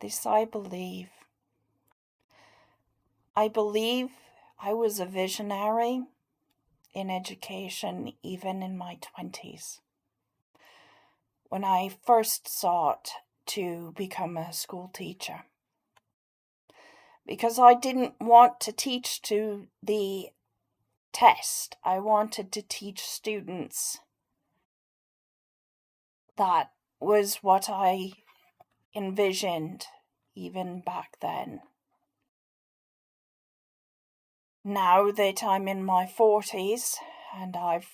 this I believe. I believe I was a visionary in education even in my 20s. When I first sought to become a school teacher. Because I didn't want to teach to the test. I wanted to teach students. That was what I envisioned even back then. Now that I'm in my 40s and I've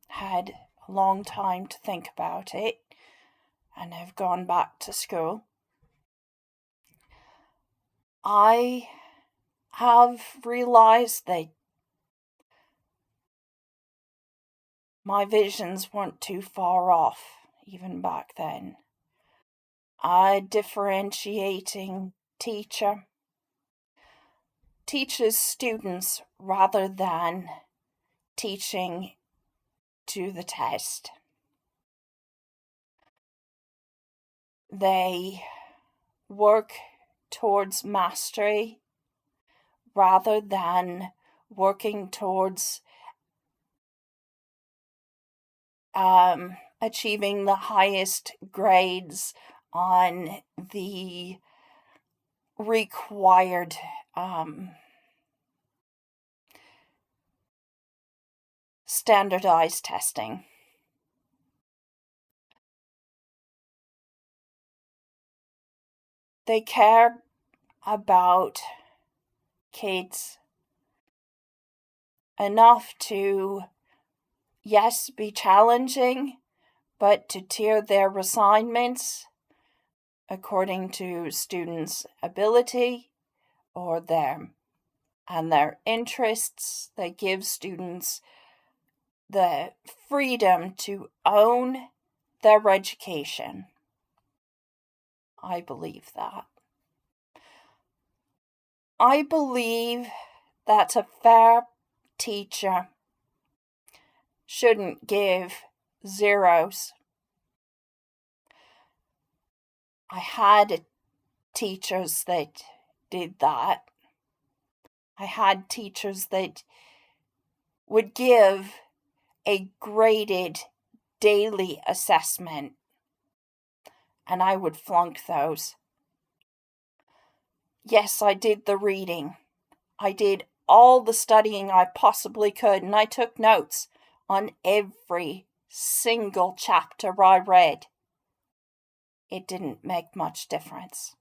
had a long time to think about it and have gone back to school, I have realized that my visions weren't too far off even back then. A differentiating teacher teaches students rather than teaching to the test. They work towards mastery rather than working towards achieving the highest grades on the required standardized testing. They care about kids enough to, yes, be challenging, but to tier their assignments according to students' ability or their interests. They give students the freedom to own their education. I believe that. I believe that a fair teacher shouldn't give zeros. I had teachers that did that. I had teachers that would give a graded daily assessment, and I would flunk those. Yes, I did the reading. I did all the studying I possibly could, and I took notes on every single chapter I read. It didn't make much difference.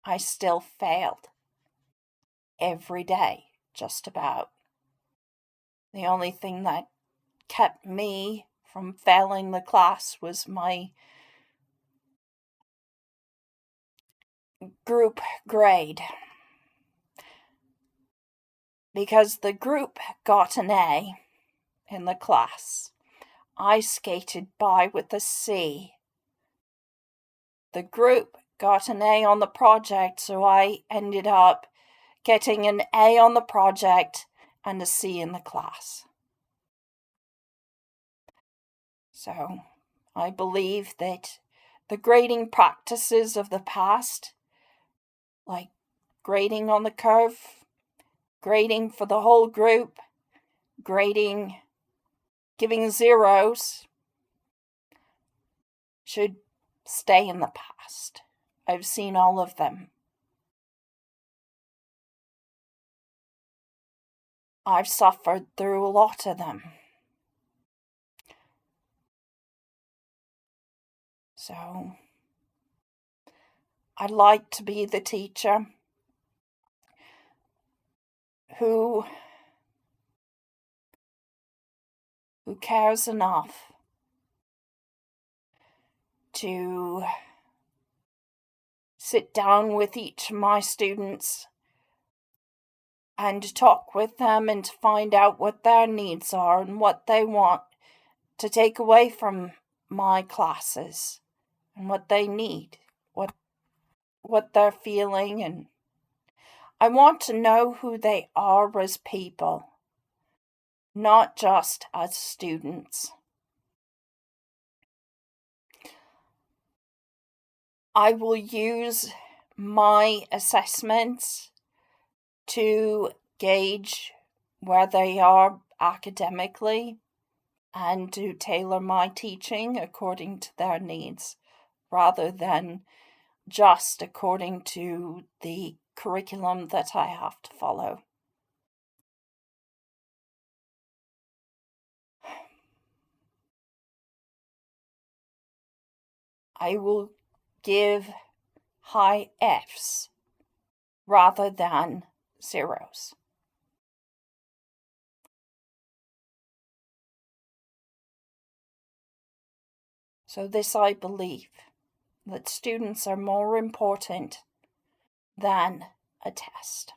I still failed every day, just about. The only thing that kept me from failing the class was my group grade. Because the group got an A in the class, I skated by with a C. The group got an A on the project, so I ended up getting an A on the project and a C in the class. So I believe that the grading practices of the past, like grading on the curve, grading for the whole group, grading, giving zeros, should stay in the past. I've seen all of them. I've suffered through a lot of them. So, I'd like to be the teacher who cares enough to sit down with each of my students and to talk with them and to find out what their needs are and what they want to take away from my classes and what they need, what they're feeling, and I want to know who they are as people, not just as students. I will use my assessments to gauge where they are academically and to tailor my teaching according to their needs rather than just according to the curriculum that I have to follow. I will give high Fs rather than zeros. So this I believe, that students are more important than a test.